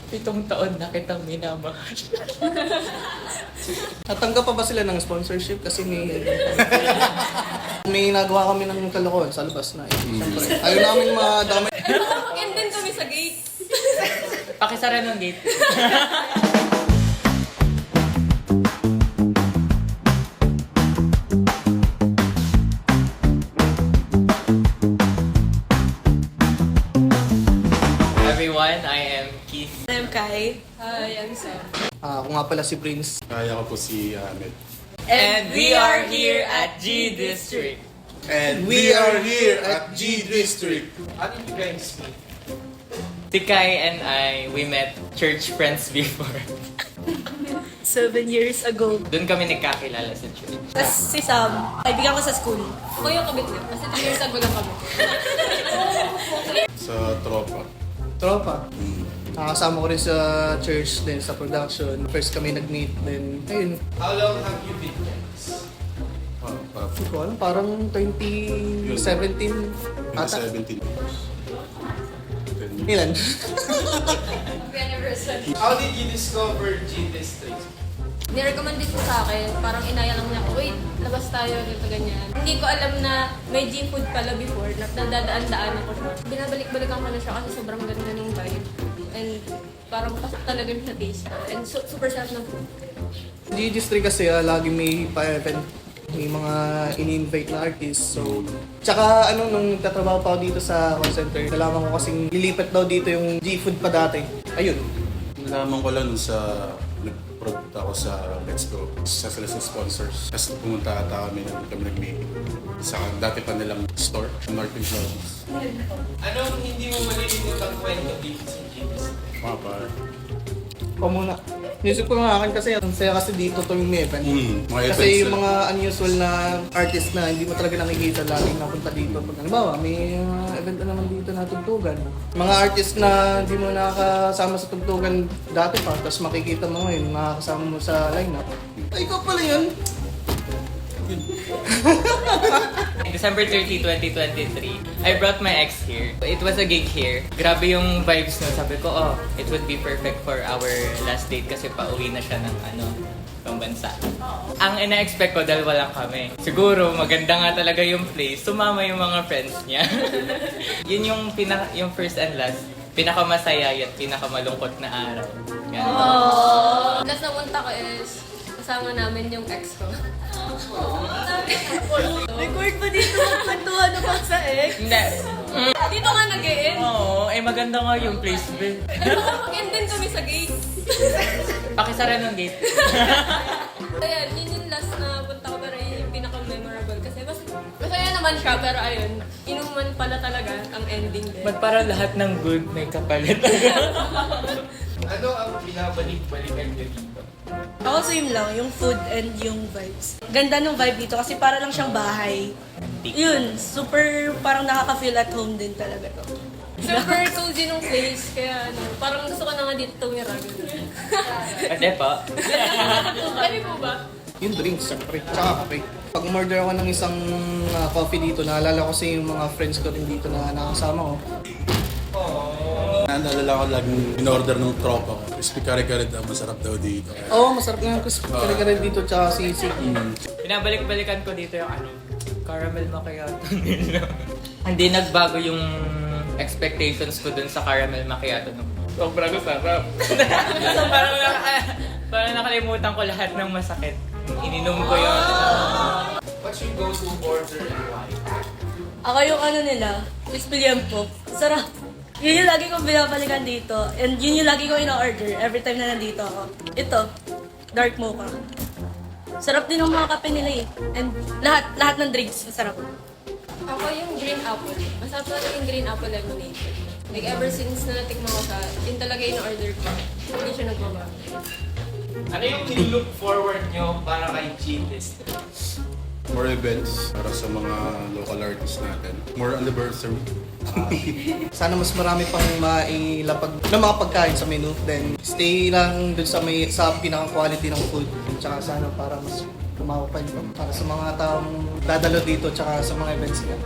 7 taon na kitang minamahal. Natanggap pa ba sila ng sponsorship? Kasi may nagawa kami ng kalokohan sa labas na. Siyempre, ayaw namin madamay. Mag-end din kami sa gate. Pakisara ng gate. Everyone, I am Keith. I'm Kai. Hi, I'm Sam. Ako nga pala si Prince. Kaya ko po si Ahmed. And we are here at G District. And we are here at G District. How did you guys meet? Si Kai and I, we met church friends before. 7 years ago. Doon kami nagkakilala sa church. Tapos si Sam, kaibigan ko sa school. Ako yung kabit niya, kasi 3 years ago lang kami. Sa tropa. Tropa. Nakasama ko rin sa church din, sa production. First kami nag-meet, then ayun. How long have you been friends? Hindi ko alam, parang 2017 ata. 17 years. Ilan? How did you discover G District? Nirecommend din po sa akin, parang inaya lang niya ako, wait, labas tayo, ganito ganyan. Hindi ko alam na may G-food pala before, na nadadaan-daan ako siya. Binabalik-balikan ko na siya kasi sobrang ganda ng vibe. And parang pasok talaga siya taste. And super sarap ng food. G-District kasi lagi may pa-event. May mga in-invite na artists. So, tsaka nung nagtatrabaho pa ako dito sa call center, nalaman ko kasing lilipat daw dito yung G-Food pa dati. Ayun. Nalaman ko lang sa nag-product ako sa Let's Go. Sa sila sa sponsors. Tapos pumunta ata kami nag-meeting. Sa dati pa nilang store, Northern Province. Anong hindi mo malilimutan kwento dito sa G District? Mga par. O muna. Inisip ko nga akin kasi, ang saya kasi dito tuwing may event. Mga Kasi events yung na- mga unusual na artist na hindi mo talaga nakikita laging napunta dito. Pag halimbawa, may event na naman dito na tugtugan. Mga artist na hindi mo nakakasama sa tugtugan dati pa, tapos makikita mo ngayon, makakasama mo sa lineup. Ay, ikaw pala yun! December 30, 2023, I brought my ex here. It was a gig here. Grabe yung vibes no. Sabi ko, oh, it would be perfect for our last date kasi pauwi na siya ng bansa. Ang ina-expect ko dahil walang kami. Siguro maganda nga talaga yung place. Sumama yung mga friends niya. Yun yung first and last. Pinakamasaya at pinakamalungkot na araw. Ganun. Last na punta ko is, kasama namin yung ex ko. Record pa dito, magpantuhan na pag sa ex. Hindi. Dito nga nag-e-end. Oo, maganda nga yung place, be. Mag-end din kami sa gate. Pakisara ng gate. Ayan, yun yung last na punta ko pero yun yung pinaka-memorable kasi masaya naman siya pero ayun, inuman pala talaga ang ending din. Ba't parang lahat ng good may kapalit? Ano ang binabalik-balikan niyo dito? Ako same lang, yung food and yung vibes. Ganda ng vibe dito kasi para lang siyang bahay. Yun, super parang nakaka-feel at home din talaga to. Super cozy nung place kaya parang gusto ko na nga dito tumira. Pwede po. Pwede po ba? Yung drinks, syempre. Tsaka kape. Pag umorder ako ng isang coffee dito, naalala ko kasi yung mga friends ko rin dito na nakasama ko. Naalala ko laging in-order ng tropa ko. Crispy kare-kare daw, masarap daw dito. Oo, masarap nga kasi kare-kare dito tsaka sisig. Binabalik-balikan ko dito yung caramel macchiato nila. Hindi nagbago yung expectations ko dun sa caramel macchiato. Sobrang sarap. parang nakalimutan ko lahat ng masakit. Ininom ko yun. What's your go-to order and why? Ako yung nila, crispy liempo. Sarap. Yun yung lagi kong binabalikan dito. And yun yung lagi kong ina-order every time na nandito ako. Ito, dark mocha. Sarap din ng mga kape nila eh. And lahat ng drinks, masarap. Ako yung green apple. Masarap talaga yung green apple lemonade. Like ever since na natikman ko siya, yun talaga yung order ko. Hindi siya nagbabago. Ano yung look forward nyo para kay G District? More events para sa mga local artists natin. More anniversary. Sana mas marami pang mailapag ng mga pagkain sa menu. Then stay lang dun sa pinaka-quality ng food. Tsaka sana para mas kumakapan pa para sa mga taong dadalo dito tsaka sa mga events niya.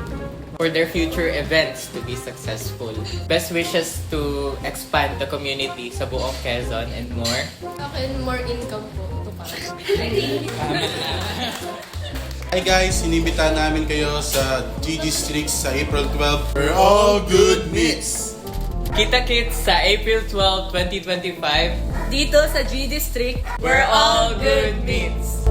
for their future events to be successful. Best wishes to expand the community sa buong Quezon and more. Sa akin, more income po. Ito pa. Hi guys, inimbita namin kayo sa GG Strix sa April 12. We're all good meets! Kita-kits sa April 12, 2025. Dito sa G District, We're all good meets!